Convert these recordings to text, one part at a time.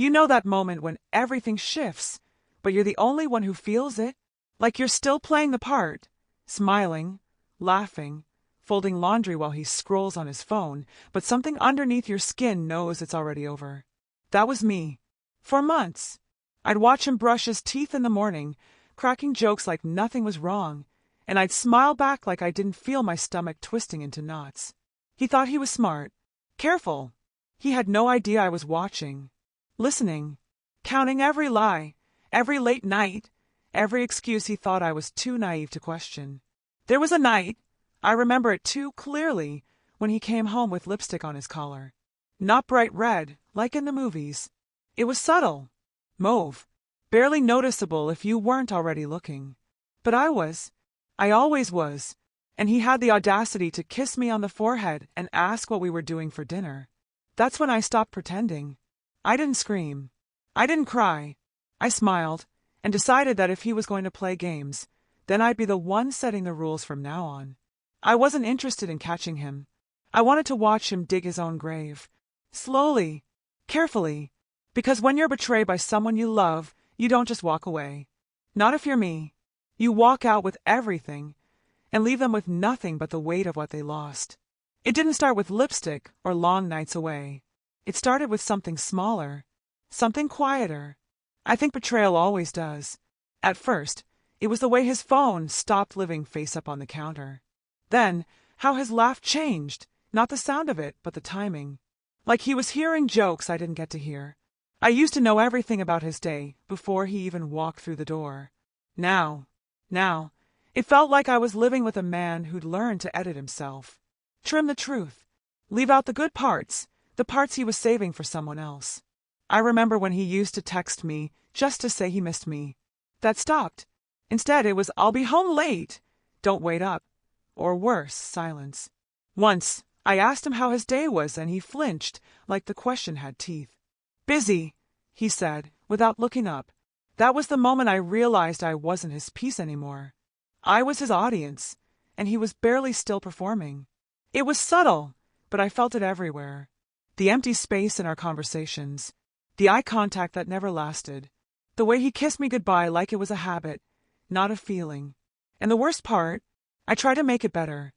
You know that moment when everything shifts, but you're the only one who feels it? Like you're still playing the part, smiling, laughing, folding laundry while he scrolls on his phone, but something underneath your skin knows it's already over. That was me. For months. I'd watch him brush his teeth in the morning, cracking jokes like nothing was wrong, and I'd smile back like I didn't feel my stomach twisting into knots. He thought he was smart, careful. He had no idea I was watching, listening, counting every lie, every late night, every excuse he thought I was too naive to question. There was a night, I remember it too clearly, when he came home with lipstick on his collar. Not bright red, like in the movies. It was subtle, mauve, barely noticeable if you weren't already looking. But I was. I always was. And he had the audacity to kiss me on the forehead and ask what we were doing for dinner. That's when I stopped pretending. I didn't scream. I didn't cry. I smiled, and decided that if he was going to play games, then I'd be the one setting the rules from now on. I wasn't interested in catching him. I wanted to watch him dig his own grave. Slowly, carefully, because when you're betrayed by someone you love, you don't just walk away. Not if you're me. You walk out with everything, and leave them with nothing but the weight of what they lost. It didn't start with lipstick or long nights away. It started with something smaller, something quieter. I think betrayal always does. At first, it was the way his phone stopped living face up on the counter. Then, how his laugh changed, not the sound of it, but the timing. Like he was hearing jokes I didn't get to hear. I used to know everything about his day before he even walked through the door. Now, it felt like I was living with a man who'd learned to edit himself. Trim the truth. Leave out the good parts, the parts he was saving for someone else. I remember when he used to text me just to say he missed me. That stopped. Instead, it was, "I'll be home late. Don't wait up." Or worse, silence. Once, I asked him how his day was, and he flinched, like the question had teeth. "Busy," he said, without looking up. That was the moment I realized I wasn't his piece anymore. I was his audience, and he was barely still performing. It was subtle, but I felt it everywhere. The empty space in our conversations. The eye contact that never lasted. The way he kissed me goodbye like it was a habit, not a feeling. And the worst part, I tried to make it better.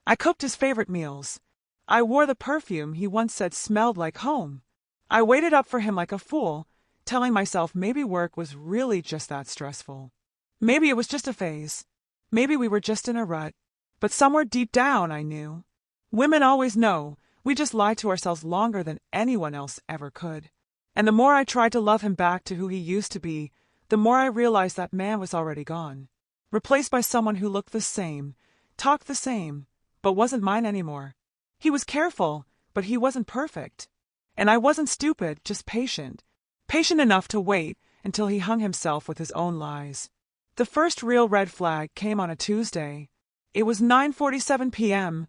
I cooked his favorite meals. I wore the perfume he once said smelled like home. I waited up for him like a fool, telling myself maybe work was really just that stressful. Maybe it was just a phase. Maybe we were just in a rut. But somewhere deep down, I knew. Women always know. We just lie to ourselves longer than anyone else ever could. And the more I tried to love him back to who he used to be, the more I realized that man was already gone. Replaced by someone who looked the same, talked the same, but wasn't mine anymore. He was careful, but he wasn't perfect. And I wasn't stupid, just patient. Patient enough to wait until he hung himself with his own lies. The first real red flag came on a Tuesday. It was 9:47 p.m.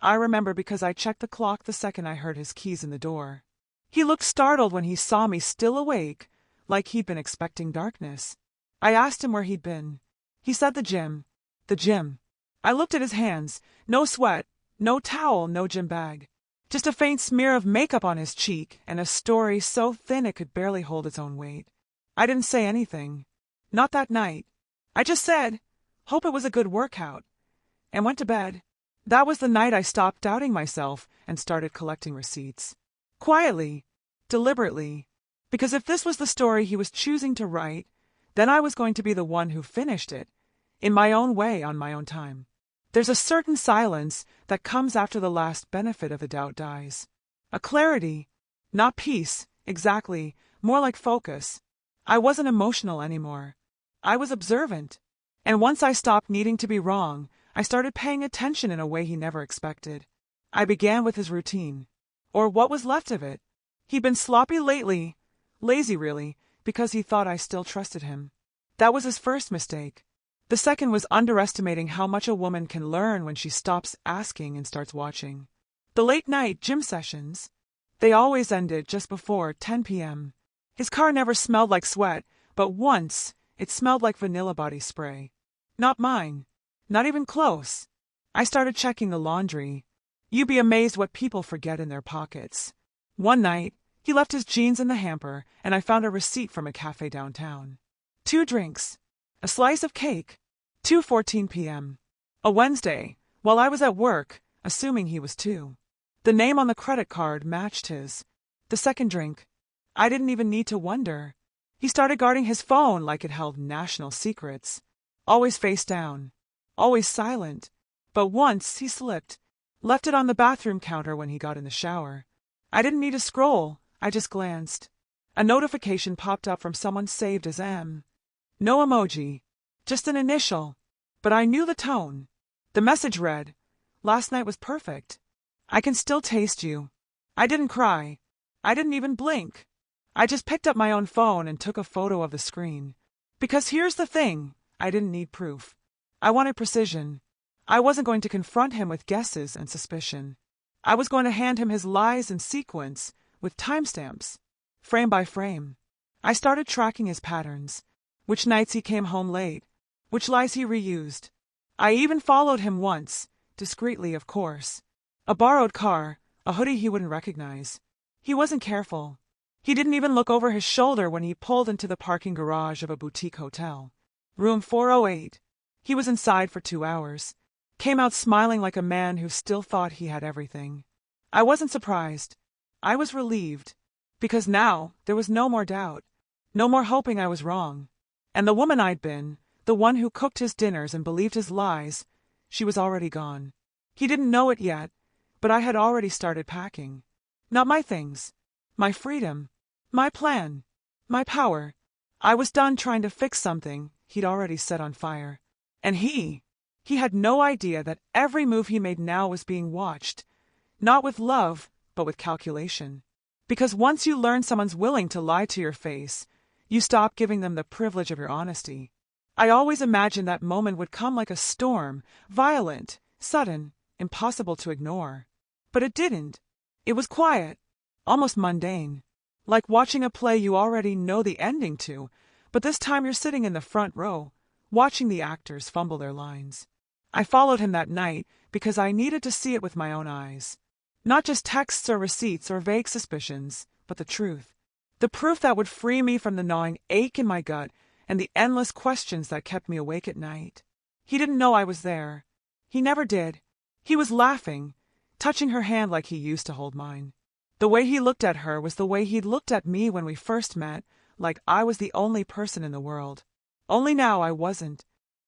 I remember because I checked the clock the second I heard his keys in the door. He looked startled when he saw me still awake, like he'd been expecting darkness. I asked him where he'd been. He said the gym. The gym. I looked at his hands. No sweat, no towel, no gym bag. Just a faint smear of makeup on his cheek and a story so thin it could barely hold its own weight. I didn't say anything. Not that night. I just said, "Hope it was a good workout," and went to bed. That was the night I stopped doubting myself and started collecting receipts. Quietly, deliberately, because if this was the story he was choosing to write, then I was going to be the one who finished it, in my own way, on my own time. There's a certain silence that comes after the last benefit of the doubt dies. A clarity, not peace, exactly, more like focus. I wasn't emotional anymore. I was observant. And once I stopped needing to be wrong, I started paying attention in a way he never expected. I began with his routine, or what was left of it. He'd been sloppy lately, lazy really, because he thought I still trusted him. That was his first mistake. The second was underestimating how much a woman can learn when she stops asking and starts watching. The late-night gym sessions, they always ended just before 10 p.m. His car never smelled like sweat, but once it smelled like vanilla body spray. Not mine. Not even close. I started checking the laundry. You'd be amazed what people forget in their pockets. One night, He left his jeans in the hamper, and I found a receipt from a cafe downtown. 2 drinks. A slice of cake. 2:14 p.m. A Wednesday, while I was at work, assuming he was too. The name on the credit card matched his. The second drink. I didn't even need to wonder. He started guarding his phone like it held national secrets. Always face down. Always silent. But once he slipped. Left it on the bathroom counter when he got in the shower. I didn't need to scroll. I just glanced. A notification popped up from someone saved as M. No emoji. Just an initial. But I knew the tone. The message read, "Last night was perfect. I can still taste you." I didn't cry. I didn't even blink. I just picked up my own phone and took a photo of the screen. Because here's the thing, I didn't need proof. I wanted precision. I wasn't going to confront him with guesses and suspicion. I was going to hand him his lies in sequence, with timestamps, frame by frame. I started tracking his patterns, which nights he came home late, which lies he reused. I even followed him once, discreetly of course. A borrowed car, a hoodie he wouldn't recognize. He wasn't careful. He didn't even look over his shoulder when he pulled into the parking garage of a boutique hotel. Room 408. He was inside for 2 hours. Came out smiling like a man who still thought he had everything. I wasn't surprised. I was relieved. Because now there was no more doubt. No more hoping I was wrong. And the woman I'd been, the one who cooked his dinners and believed his lies, she was already gone. He didn't know it yet, but I had already started packing. Not my things. My freedom. My plan. My power. I was done trying to fix something he'd already set on fire. And he had no idea that every move he made now was being watched. Not with love, but with calculation. Because once you learn someone's willing to lie to your face, you stop giving them the privilege of your honesty. I always imagined that moment would come like a storm, violent, sudden, impossible to ignore. But it didn't. It was quiet, almost mundane. Like watching a play you already know the ending to, but this time you're sitting in the front row, watching the actors fumble their lines. I followed him that night because I needed to see it with my own eyes. Not just texts or receipts or vague suspicions, but the truth. The proof that would free me from the gnawing ache in my gut and the endless questions that kept me awake at night. He didn't know I was there. He never did. He was laughing, touching her hand like he used to hold mine. The way he looked at her was the way he'd looked at me when we first met, like I was the only person in the world. Only now I wasn't.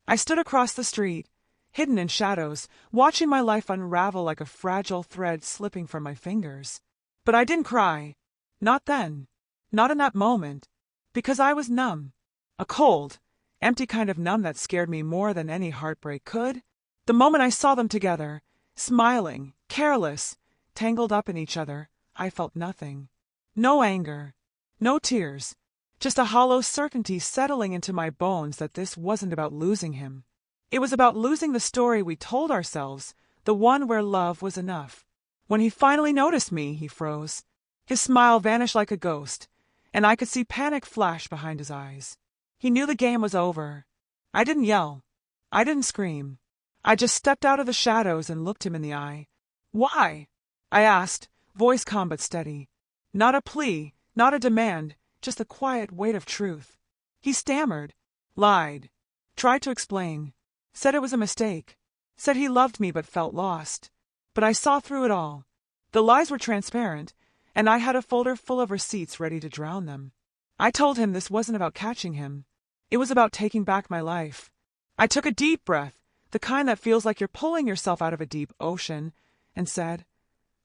I stood across the street, hidden in shadows, watching my life unravel like a fragile thread slipping from my fingers. But I didn't cry. Not then. Not in that moment. Because I was numb. A cold, empty kind of numb that scared me more than any heartbreak could. The moment I saw them together, smiling, careless, tangled up in each other, I felt nothing. No anger. No tears. Just a hollow certainty settling into my bones that this wasn't about losing him. It was about losing the story we told ourselves, the one where love was enough. When he finally noticed me, he froze. His smile vanished like a ghost, and I could see panic flash behind his eyes. He knew the game was over. I didn't yell. I didn't scream. I just stepped out of the shadows and looked him in the eye. "Why?" I asked, voice calm but steady. Not a plea, not a demand, just the quiet weight of truth. He stammered, lied, tried to explain, said it was a mistake, said he loved me but felt lost. But I saw through it all. The lies were transparent, and I had a folder full of receipts ready to drown them. I told him this wasn't about catching him. It was about taking back my life. I took a deep breath, the kind that feels like you're pulling yourself out of a deep ocean, and said,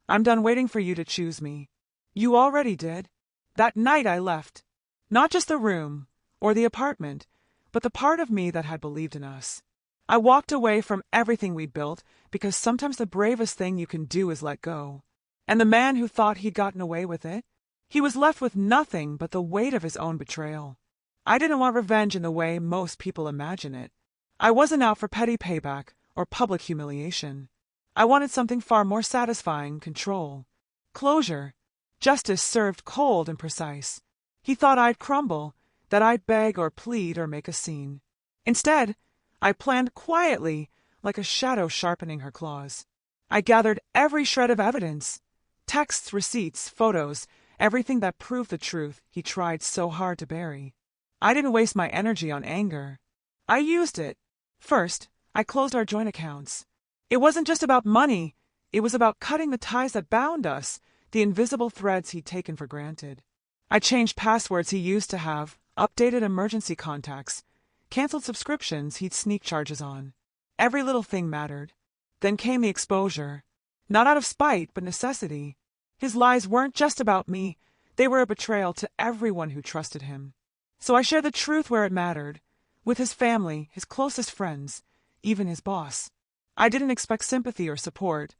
"I'm done waiting for you to choose me. You already did." That night I left. Not just the room, or the apartment, but the part of me that had believed in us. I walked away from everything we built because sometimes the bravest thing you can do is let go. And the man who thought he'd gotten away with it, he was left with nothing but the weight of his own betrayal. I didn't want revenge in the way most people imagine it. I wasn't out for petty payback or public humiliation. I wanted something far more satisfying: control. Closure. Justice served cold and precise. He thought I'd crumble, that I'd beg or plead or make a scene. Instead, I planned quietly, like a shadow sharpening her claws. I gathered every shred of evidence: texts, receipts, photos, everything that proved the truth he tried so hard to bury. I didn't waste my energy on anger. I used it. First, I closed our joint accounts. It wasn't just about money, it was about cutting the ties that bound us, the invisible threads he'd taken for granted. I changed passwords he used to have, updated emergency contacts, canceled subscriptions he'd sneak charges on. Every little thing mattered. Then came the exposure. Not out of spite, but necessity. His lies weren't just about me, they were a betrayal to everyone who trusted him. So I shared the truth where it mattered, with his family, his closest friends, even his boss. I didn't expect sympathy or support,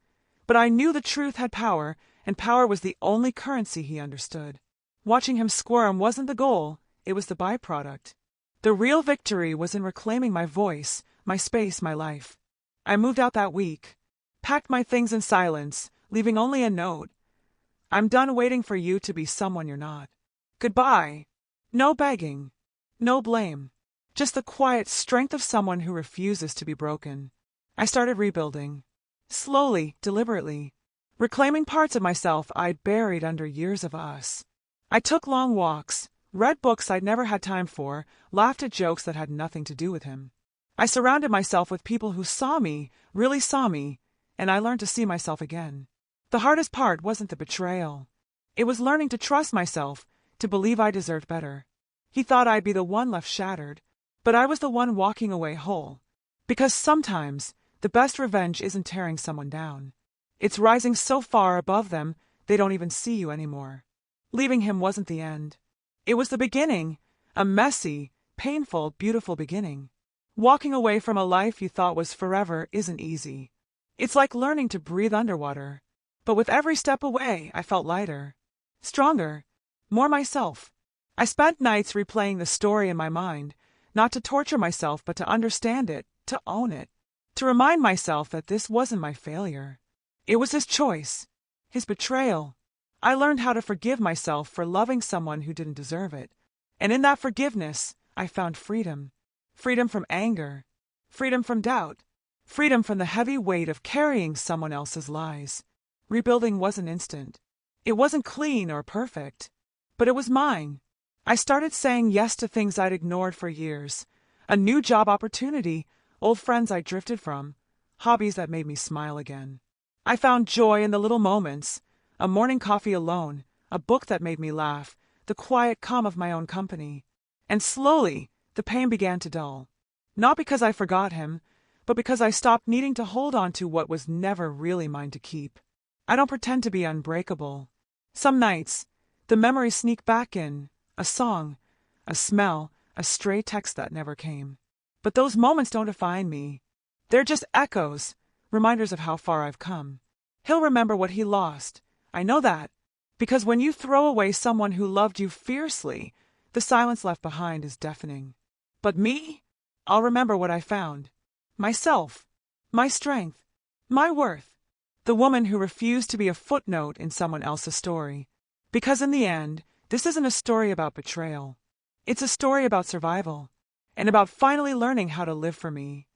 but I knew the truth had power, and power was the only currency he understood. Watching him squirm wasn't the goal, it was the byproduct. The real victory was in reclaiming my voice, my space, my life. I moved out that week, packed my things in silence, leaving only a note. I'm done waiting for you to be someone you're not. Goodbye. No begging. No blame. Just the quiet strength of someone who refuses to be broken. I started rebuilding. Slowly, deliberately. Reclaiming parts of myself I'd buried under years of us. I took long walks, read books I'd never had time for, laughed at jokes that had nothing to do with him. I surrounded myself with people who saw me, really saw me, and I learned to see myself again. The hardest part wasn't the betrayal. It was learning to trust myself, to believe I deserved better. He thought I'd be the one left shattered, but I was the one walking away whole. Because sometimes, the best revenge isn't tearing someone down. It's rising so far above them, they don't even see you anymore. Leaving him wasn't the end. It was the beginning, a messy, painful, beautiful beginning. Walking away from a life you thought was forever isn't easy. It's like learning to breathe underwater. But with every step away, I felt lighter, stronger, more myself. I spent nights replaying the story in my mind, not to torture myself, but to understand it, to own it, to remind myself that this wasn't my failure. It was his choice, his betrayal. I learned how to forgive myself for loving someone who didn't deserve it. And in that forgiveness, I found freedom. Freedom from anger. Freedom from doubt. Freedom from the heavy weight of carrying someone else's lies. Rebuilding wasn't instant. It wasn't clean or perfect. But it was mine. I started saying yes to things I'd ignored for years. A new job opportunity, old friends I drifted from, hobbies that made me smile again. I found joy in the little moments, a morning coffee alone, a book that made me laugh, the quiet calm of my own company. And slowly, the pain began to dull. Not because I forgot him, but because I stopped needing to hold on to what was never really mine to keep. I don't pretend to be unbreakable. Some nights, the memories sneak back in, a song, a smell, a stray text that never came. But those moments don't define me. They're just echoes, reminders of how far I've come. He'll remember what he lost. I know that. Because when you throw away someone who loved you fiercely, the silence left behind is deafening. But me? I'll remember what I found. Myself. My strength. My worth. The woman who refused to be a footnote in someone else's story. Because in the end, this isn't a story about betrayal. It's a story about survival. And about finally learning how to live for me.